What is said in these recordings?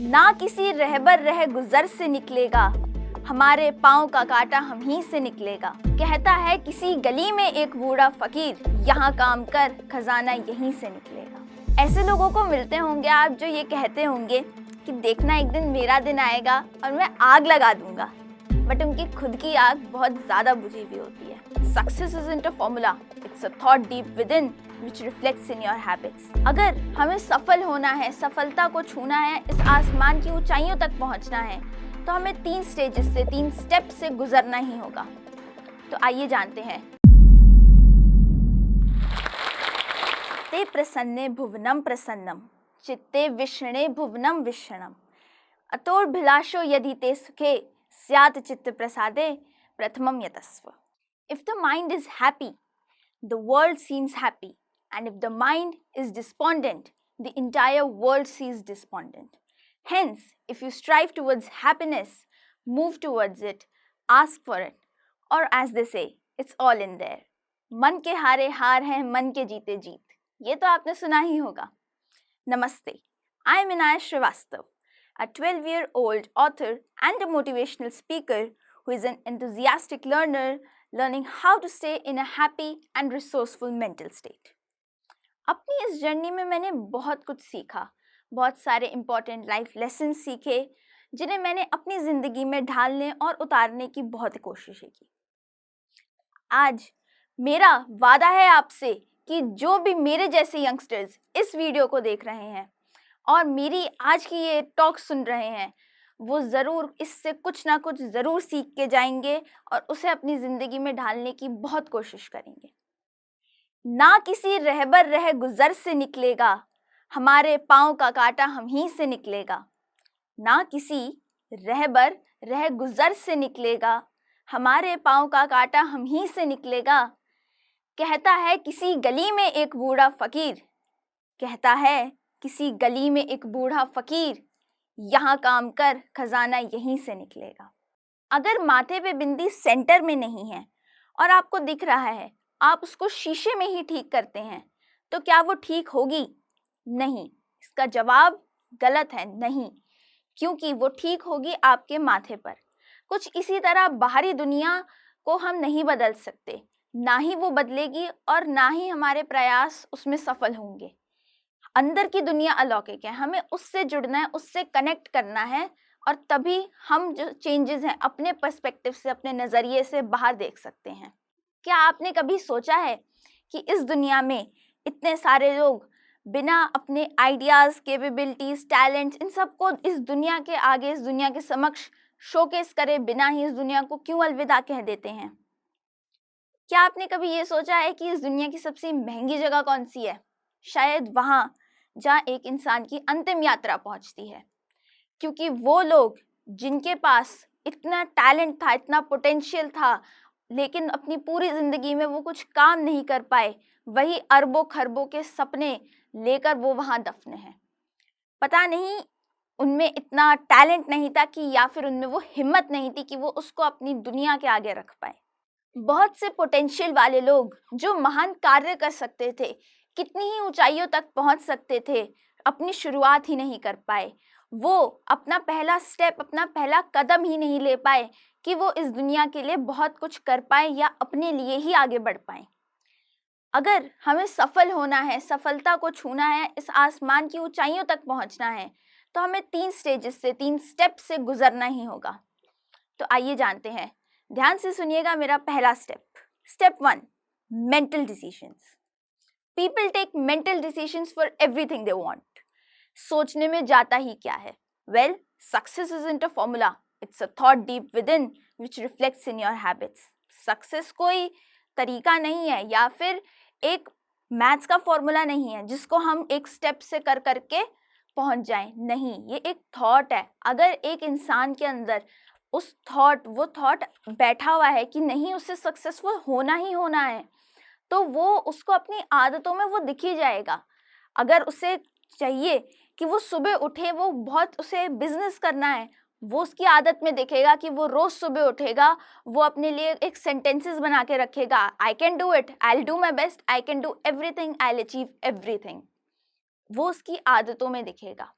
ना किसी रहबर रह गुजर से निकलेगा, हमारे पाँव का कांटा हम ही से निकलेगा। कहता है किसी गली में एक बूढ़ा फकीर, यहाँ काम कर खजाना यहीं से निकलेगा। ऐसे लोगों को मिलते होंगे आप जो ये कहते होंगे कि देखना एक दिन मेरा दिन आएगा और मैं आग लगा दूंगा, बट उनकी खुद की आग बहुत ज्यादा बुझी हुई होती है। Success isn't a formula, it's a thought deep within which reflects in your habits. अगर हमें सफल होना है, सफलता को छूना है, इस आसमान की ऊंचाइयों तक पहुंचना है, तो हमें 3 स्टेजेस से, 3 स्टेप से गुजरना ही होगा। तो आइए जानते हैं। ते प्रसन्ने भुवनम प्रसन्नम, चित्ते विषणे भुवनम विषणम, अतोर्भिलाषो यदि ते सुखे, स्यात् चित्त प्रसादे प्रथमम यतस्व. If the mind is happy, the world seems happy, and if the mind is despondent, the entire world seems despondent. Hence, if you strive towards happiness, move towards it, ask for it, or as they say, it's all in there. मन के हारे हार हैं, मन के जीते जीत. ये तो आपने सुना ही होगा. Namaste. I am Inaya Srivastav, a 12-year-old author and a motivational speaker who is an enthusiastic learner learning how to stay in a happy and resourceful mental state. अपनी इस जर्नी में मैंने बहुत कुछ सीखा, बहुत सारे इम्पॉर्टेंट लाइफ लेसन सीखे, जिन्हें मैंने अपनी ज़िंदगी में ढालने और उतारने की बहुत कोशिशें की। आज मेरा वादा है आपसे कि जो भी मेरे जैसे यंगस्टर्स इस वीडियो को देख रहे हैं और मेरी आज की ये टॉक सुन रहे हैं, वो ज़रूर इससे कुछ ना कुछ ज़रूर सीख के जाएंगे और उसे अपनी ज़िंदगी में ढालने की बहुत कोशिश करेंगे। ना किसी रहबर रह गुजर से निकलेगा, हमारे पाँव का कांटा हम ही से निकलेगा। ना किसी रहबर रह गुजर से निकलेगा, हमारे पाँव का कांटा हम ही से निकलेगा। कहता है किसी गली में एक बूढ़ा फकीर, कहता है किसी गली में एक बूढ़ा फकीर, यहाँ काम कर खजाना यहीं से निकलेगा। अगर माथे पे बिंदी सेंटर में नहीं है और आपको दिख रहा है, आप उसको शीशे में ही ठीक करते हैं, तो क्या वो ठीक होगी? नहीं। इसका जवाब गलत है, नहीं, क्योंकि वो ठीक होगी आपके माथे पर। कुछ इसी तरह बाहरी दुनिया को हम नहीं बदल सकते, ना ही वो बदलेगी और ना ही हमारे प्रयास उसमें सफल होंगे। अंदर की दुनिया अलौकिक है, हमें उससे जुड़ना है, उससे कनेक्ट करना है, और तभी हम जो चेंजेस हैं अपने पर्सपेक्टिव से, अपने नज़रिए से बाहर देख सकते हैं। क्या आपने कभी सोचा है कि इस दुनिया में इतने सारे लोग बिना अपने आइडियाज़, कैपेबिलिटीज़, टैलेंट्स, इन सब को इस दुनिया के आगे, इस दुनिया के समक्ष शोकेस करे बिना ही इस दुनिया को क्यों अलविदा कह देते हैं? क्या आपने कभी ये सोचा है कि इस दुनिया की सबसे महंगी जगह कौन सी है? शायद वहाँ जहाँ एक इंसान की अंतिम यात्रा पहुँचती है, क्योंकि वो लोग जिनके पास इतना टैलेंट था, इतना पोटेंशियल था, लेकिन अपनी पूरी ज़िंदगी में वो कुछ काम नहीं कर पाए, वही अरबों खरबों के सपने लेकर वो वहाँ दफन हैं। पता नहीं उनमें इतना टैलेंट नहीं था कि, या फिर उनमें वो हिम्मत नहीं थी कि वो उसको अपनी दुनिया के आगे रख पाए। बहुत से पोटेंशियल वाले लोग जो महान कार्य कर सकते थे, कितनी ही ऊंचाइयों तक पहुंच सकते थे, अपनी शुरुआत ही नहीं कर पाए। वो अपना पहला स्टेप, अपना पहला कदम ही नहीं ले पाए कि वो इस दुनिया के लिए बहुत कुछ कर पाए या अपने लिए ही आगे बढ़ पाए। अगर हमें सफल होना है, सफलता को छूना है, इस आसमान की ऊंचाइयों तक पहुंचना है, तो हमें 3 स्टेजेस से, 3 स्टेप से गुजरना ही होगा। तो आइए जानते हैं। ध्यान से सुनिएगा मेरा पहला step. Step 1, mental decisions. People take mental decisions for everything they want. सोचने में जाता ही क्या है? Well, success isn't a formula, it's a thought deep within which reflects in your habits. Success कोई तरीका नहीं है या फिर एक मैथ्स का फॉर्मूला नहीं है जिसको हम एक स्टेप से कर करके पहुंच जाएं। नहीं, ये एक थॉट है। अगर एक इंसान के अंदर वो थॉट बैठा हुआ है कि नहीं, उसे सक्सेसफुल होना ही होना है, तो वो उसको अपनी आदतों में वो दिख ही जाएगा। अगर उसे चाहिए कि वो सुबह उठे, वो बहुत उसे बिजनेस करना है, वो उसकी आदत में दिखेगा कि वो रोज सुबह उठेगा, वो अपने लिए एक सेंटेंसेस बना के रखेगा, I can do it, I will do my best, I can do everything, I will achieve everything. वो उसकी आदतों में दिखेगा।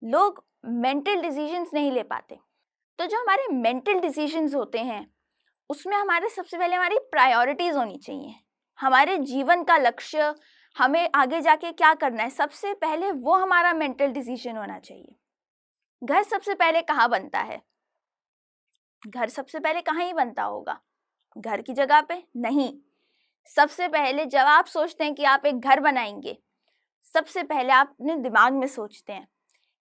लोग मेंटल डिसीजंस नहीं ले पाते। तो जो हमारे मेंटल डिसीजंस होते हैं उसमें हमारे सबसे पहले हमारी प्रायोरिटीज़ होनी चाहिए। हमारे जीवन का लक्ष्य, हमें आगे जाके क्या करना है, सबसे पहले वो हमारा मेंटल डिसीजन होना चाहिए। घर सबसे पहले कहाँ बनता है? घर सबसे पहले कहाँ ही बनता होगा? घर की जगह पे नहीं। सबसे पहले जब आप सोचते हैं कि आप एक घर बनाएंगे, सबसे पहले आप अपने दिमाग में सोचते हैं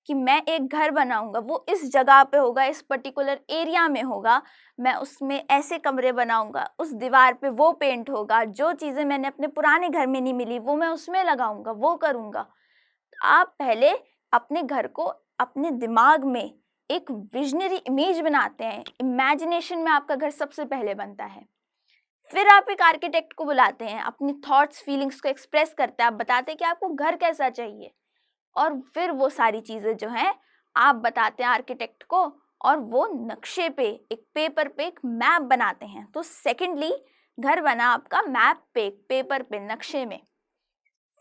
कि मैं एक घर बनाऊंगा, वो इस जगह पे होगा, इस पर्टिकुलर एरिया में होगा, मैं उसमें ऐसे कमरे बनाऊंगा, उस दीवार पे वो पेंट होगा, जो चीज़ें मैंने अपने पुराने घर में नहीं मिली वो मैं उसमें लगाऊंगा, वो करूंगा। आप पहले अपने घर को अपने दिमाग में एक विजनरी इमेज बनाते हैं। इमेजिनेशन में आपका घर सबसे पहले बनता है। फिर आप एक आर्किटेक्ट को बुलाते हैं, अपनी थॉट्स फीलिंग्स को एक्सप्रेस करते हैं, आप बताते हैं कि आपको घर कैसा चाहिए, और फिर वो सारी चीज़ें जो हैं आप बताते हैं आर्किटेक्ट को, और वो नक्शे पे, एक पेपर पे एक मैप बनाते हैं। तो सेकेंडली घर बना आपका मैप पे, पेपर पे, नक्शे में।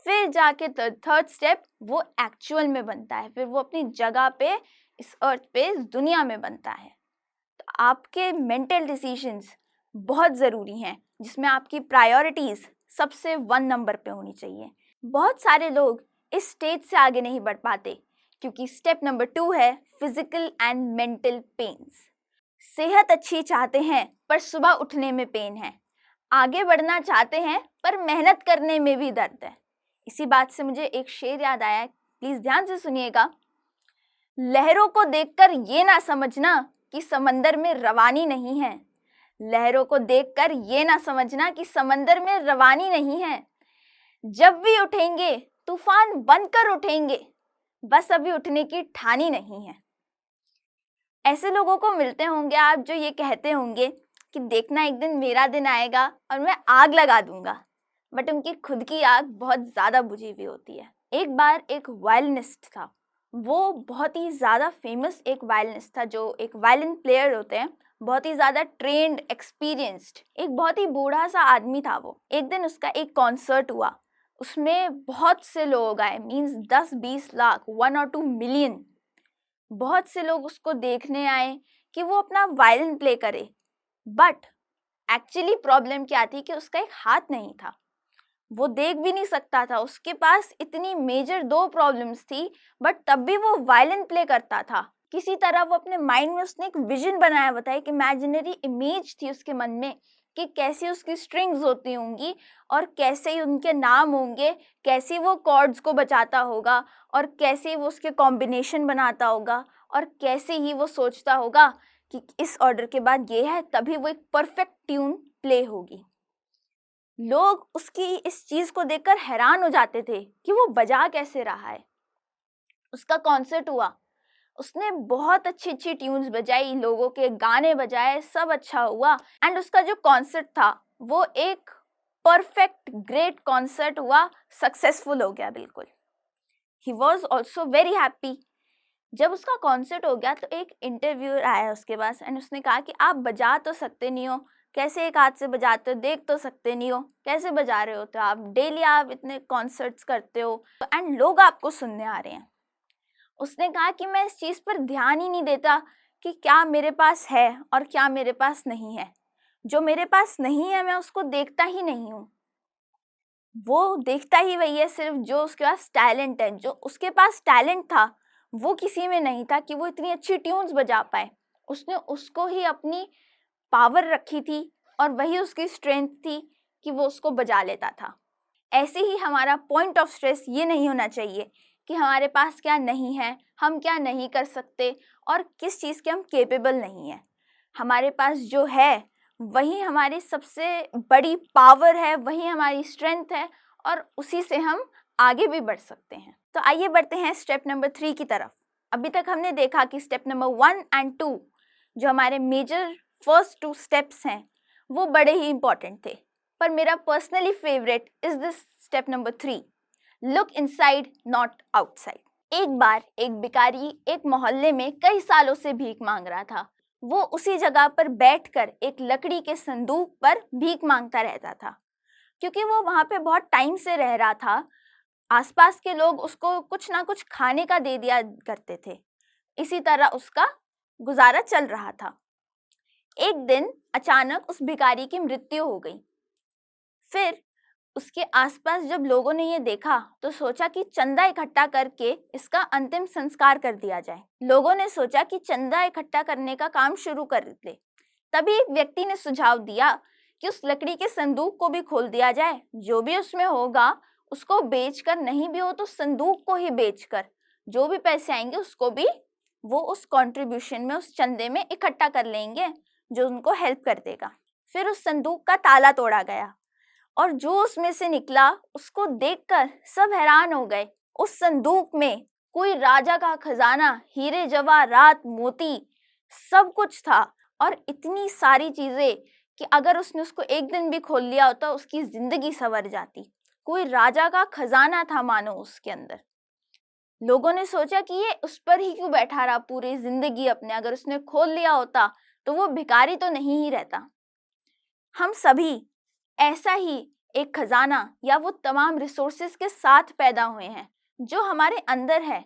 फिर जाके थर्ड स्टेप वो एक्चुअल में बनता है, फिर वो अपनी जगह पे, इस अर्थ पे, इस दुनिया में बनता है। तो आपके मेंटल डिसीजंस बहुत ज़रूरी हैं, जिसमें आपकी प्रायोरिटीज़ सबसे 1 नंबर पे होनी चाहिए। बहुत सारे लोग इस स्टेज से आगे नहीं बढ़ पाते क्योंकि स्टेप नंबर 2 है फिजिकल एंड मेंटल पेन्स। सेहत अच्छी चाहते हैं पर सुबह उठने में पेन है, आगे बढ़ना चाहते हैं पर मेहनत करने में भी दर्द है। इसी बात से मुझे एक शेर याद आया, प्लीज ध्यान से सुनिएगा। लहरों को देखकर ये ना समझना कि समंदर में रवानी नहीं है। लहरों को देखकर ये ना समझना कि समंदर में रवानी नहीं है। जब भी उठेंगे तूफान बनकर उठेंगे, बस अभी उठने की ठानी नहीं है। ऐसे लोगों को मिलते होंगे आप जो ये कहते होंगे कि देखना एक दिन मेरा दिन आएगा और मैं आग लगा दूंगा, बट उनकी खुद की आग बहुत ज़्यादा बुझी हुई होती है। एक बार एक वायलिनिस्ट था, वो बहुत ही ज़्यादा फेमस एक वायलिनिस्ट था, जो एक वायलिन प्लेयर होते हैं, बहुत ही ज़्यादा ट्रेंड, एक्सपीरियंस्ड, एक बहुत ही बूढ़ा सा आदमी था वो। एक दिन उसका एक कॉन्सर्ट हुआ, उसमें बहुत से लोग आए, मीन्स 10-20 लाख, 1 or 2 मिलियन, बहुत से लोग उसको देखने आए कि वो अपना वायलिन प्ले करे। बट एक्चुअली प्रॉब्लम क्या थी कि उसका एक हाथ नहीं था, वो देख भी नहीं सकता था, उसके पास इतनी मेजर 2 प्रॉब्लम्स थी, बट तब भी वो वायलिन प्ले करता था। किसी तरह वो अपने माइंड में उसने एक विजन बनाया हुआ था, एक इमेजिनरी इमेज थी उसके मन में कि कैसी उसकी स्ट्रिंग्स होती होंगी और कैसे ही उनके नाम होंगे, कैसे वो कॉर्ड्स को बजाता होगा और कैसे वो उसके कॉम्बिनेशन बनाता होगा और कैसे ही वो सोचता होगा कि इस ऑर्डर के बाद ये है, तभी वो एक परफेक्ट ट्यून प्ले होगी। लोग उसकी इस चीज़ को देखकर हैरान हो जाते थे कि वो बजा कैसे रहा है। उसका कॉन्सर्ट हुआ, उसने बहुत अच्छी अच्छी ट्यून्स बजाई, लोगों के गाने बजाए, सब अच्छा हुआ, एंड उसका जो कॉन्सर्ट था वो एक परफेक्ट ग्रेट कॉन्सर्ट हुआ, सक्सेसफुल हो गया बिल्कुल। He was also very happy. जब उसका कॉन्सर्ट हो गया तो एक इंटरव्यूअर आया उसके पास एंड उसने कहा कि आप बजा तो सकते नहीं हो, कैसे एक हाथ से बजाते हो, देख तो सकते नहीं हो, कैसे बजा रहे होते हो आप, डेली आप इतने कॉन्सर्ट्स करते हो एंड लोग आपको सुनने आ रहे हैं। उसने कहा कि मैं इस चीज़ पर ध्यान ही नहीं देता कि क्या मेरे पास है और क्या मेरे पास नहीं है। जो मेरे पास नहीं है मैं उसको देखता ही नहीं हूँ, वो देखता ही वही है सिर्फ जो उसके पास टैलेंट है। जो उसके पास टैलेंट था वो किसी में नहीं था कि वो इतनी अच्छी ट्यून्स बजा पाए, उसने उसको ही अपनी पावर रखी थी और वही उसकी स्ट्रेंथ थी कि वो उसको बजा लेता था। ऐसे ही हमारा पॉइंट ऑफ स्ट्रेस ये नहीं होना चाहिए कि हमारे पास क्या नहीं है, हम क्या नहीं कर सकते और किस चीज़ के हम केपेबल नहीं हैं। हमारे पास जो है वही हमारी सबसे बड़ी पावर है, वही हमारी स्ट्रेंथ है और उसी से हम आगे भी बढ़ सकते हैं। तो आइए बढ़ते हैं स्टेप नंबर 3 की तरफ। अभी तक हमने देखा कि स्टेप नंबर 1 एंड 2 जो हमारे मेजर फर्स्ट 2 स्टेप्स हैं वो बड़े ही इंपॉर्टेंट थे, पर मेरा personally favourite is this step number 3, look inside not outside. एक बार एक भिखारी एक मोहल्ले में कई सालों से भीख मांग रहा था। वो उसी जगह पर बैठकर एक लकड़ी के संदूक पर भीख मांगता रहता था। क्योंकि वो वहाँ पे बहुत टाइम से रह रहा था आसपास के लोग उसको कुछ ना कुछ खाने का दे दिया करते थे। इसी तरह उसका गुजारा चल रहा था। एक दिन अचानक उस भिखारी की मृत्यु हो गई। फिर उसके आसपास जब लोगों ने ये देखा तो सोचा कि चंदा इकट्ठा करके इसका अंतिम संस्कार कर दिया जाए। लोगों ने सोचा कि चंदा इकट्ठा करने का काम शुरू कर दे। तभी एक व्यक्ति ने सुझाव दिया कि उस लकड़ी के संदूक को भी खोल दिया जाए, जो भी उसमें होगा उसको बेचकर, नहीं भी हो तो संदूक को ही बेचकर जो भी पैसे आएंगे उसको भी वो उस कंट्रीब्यूशन में, उस चंदे में इकट्ठा कर लेंगे, जो उनको हेल्प कर देगा। फिर उस संदूक का ताला तोड़ा गया और जो उसमें से निकला उसको देखकर सब हैरान हो गए। उस संदूक में कोई राजा का खजाना, हीरे जवाहरात, मोती, सब कुछ था और इतनी सारी चीजें कि अगर उसने उसको एक दिन भी खोल लिया होता उसकी जिंदगी संवर जाती। कोई राजा का खजाना था मानो उसके अंदर। लोगों ने सोचा कि ये उस पर ही क्यों बैठा रहा पूरी जिंदगी अपने, अगर उसने खोल लिया होता तो वो भिखारी तो नहीं ही रहता। हम सभी ऐसा ही एक खजाना या वो तमाम रिसोर्सेज के साथ पैदा हुए हैं जो हमारे अंदर है।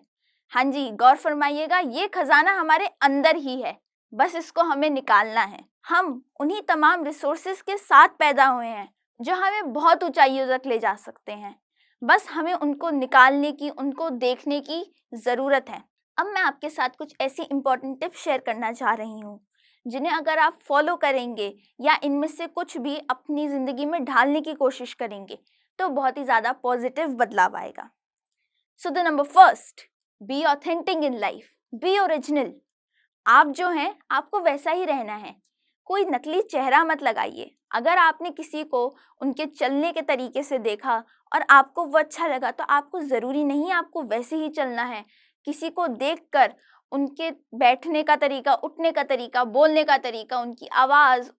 हाँ जी, गौर फरमाइएगा, ये खजाना हमारे अंदर ही है, बस इसको हमें निकालना है। हम उन्हीं तमाम रिसोर्सेज के साथ पैदा हुए हैं जो हमें बहुत ऊंचाइयों तक ले जा सकते हैं, बस हमें उनको निकालने की, उनको देखने की ज़रूरत है। अब मैं आपके साथ कुछ ऐसी इंपॉर्टेंट टिप्स शेयर करना चाह रही हूँ जिन्हें अगर आप फॉलो करेंगे या इनमें से कुछ भी अपनी ज़िंदगी में ढालने की कोशिश करेंगे तो बहुत ही ज़्यादा पॉजिटिव बदलाव आएगा। So the number first, be authentic in life, B original. आप जो हैं आपको वैसा ही रहना है, कोई नकली चेहरा मत लगाइए। अगर आपने किसी को उनके चलने के तरीके से देखा और आपको वो अच्छा लगा तो आपको ज़रूरी नहीं आपको वैसे ही चलना है। किसी को देखकर उनके बैठने का तरीका, उठने का तरीका, बोलने का तरीका, उनकी आवाज़,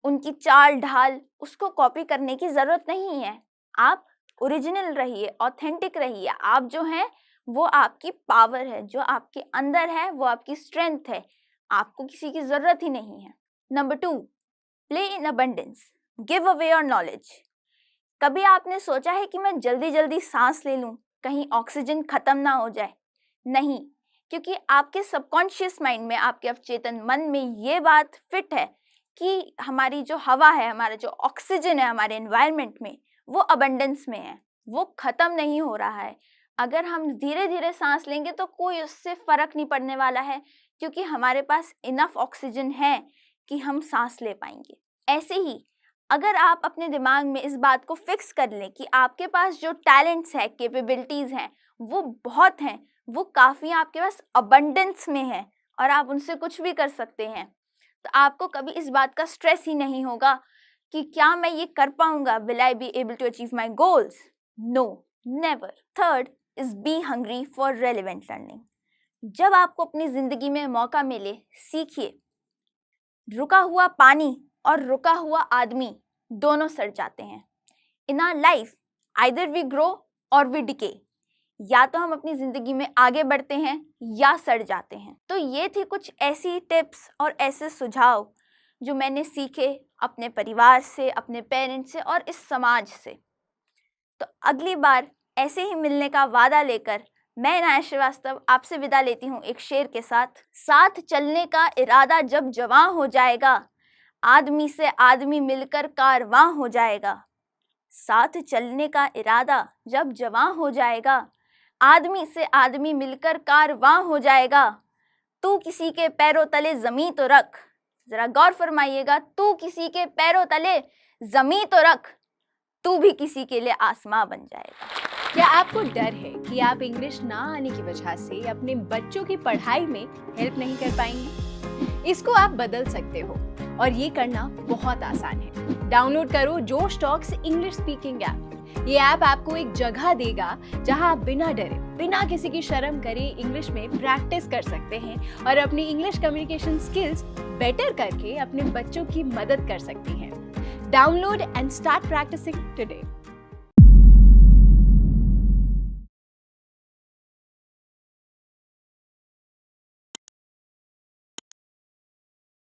उनकी चाल ढाल, उसको कॉपी करने की ज़रूरत नहीं है। आप ओरिजिनल रहिए, ऑथेंटिक रहिए। आप जो हैं वो आपकी पावर है, जो आपके अंदर है वो आपकी स्ट्रेंथ है। आपको किसी की ज़रूरत ही नहीं है। Number 2, play in abundance, give away your knowledge. कभी आपने सोचा है कि मैं जल्दी जल्दी सांस ले लूं, कहीं ऑक्सीजन खत्म ना हो जाए? नहीं, क्योंकि आपके सबकॉन्शियस माइंड में, आपके अवचेतन मन में ये बात फिट है कि हमारी जो हवा है, हमारा जो ऑक्सीजन है हमारे एनवायरनमेंट में, वो अबंडेंस में है, वो ख़त्म नहीं हो रहा है। अगर हम धीरे धीरे सांस लेंगे तो कोई उससे फ़र्क नहीं पड़ने वाला है, क्योंकि हमारे पास इनफ ऑक्सीजन है कि हम सांस ले पाएंगे। ऐसे ही अगर आप अपने दिमाग में इस बात को फिक्स कर लें कि आपके पास जो टैलेंट्स हैं, कैपेबिलिटीज़ हैं, वो बहुत हैं, वो काफ़ी आपके पास अबंडेंस में है और आप उनसे कुछ भी कर सकते हैं, तो आपको कभी इस बात का स्ट्रेस ही नहीं होगा कि क्या मैं ये कर पाऊंगा, will I be able to achieve my goals? No, never. Third is be hungry for relevant learning. जब आपको अपनी ज़िंदगी में मौका मिले, सीखिए। रुका हुआ पानी और रुका हुआ आदमी दोनों सड़ जाते हैं। In our life either we grow और वी डिके, या तो हम अपनी ज़िंदगी में आगे बढ़ते हैं या सड़ जाते हैं। तो ये थी कुछ ऐसी टिप्स और ऐसे सुझाव जो मैंने सीखे अपने परिवार से, अपने पेरेंट्स से और इस समाज से। तो अगली बार ऐसे ही मिलने का वादा लेकर मैं नाया श्रीवास्तव आपसे विदा लेती हूँ एक शेर के साथ। साथ चलने का इरादा जब जवां हो जाएगा, आदमी से आदमी मिलकर कारवां हो जाएगा। साथ चलने का इरादा जब जवां हो जाएगा, आदमी से आदमी मिलकर कारवां हो जाएगा। तू किसी के पैरों तले ज़मीं तो रख, ज़रा गौर फरमाइएगा, तू किसी के पैरों तले ज़मीं तो रख, तू भी किसी के लिए आसमां बन जाएगा। क्या आपको डर है कि आप इंग्लिश ना आने की वजह से अपने बच्चों की पढ़ाई में हेल्प नहीं कर पाएंगे? इसको आप बदल सकते हो और ये करना बहुत आसान है। डाउनलोड करो जोश टॉक्स इंग्लिश स्पीकिंग ऐप। ये ऐप आपको एक जगह देगा जहां आप बिना डरे, बिना किसी की शर्म करे इंग्लिश में प्रैक्टिस कर सकते हैं और अपनी इंग्लिश कम्युनिकेशन स्किल्स बेटर करके अपने बच्चों की मदद कर सकती हैं। Download and start practising today.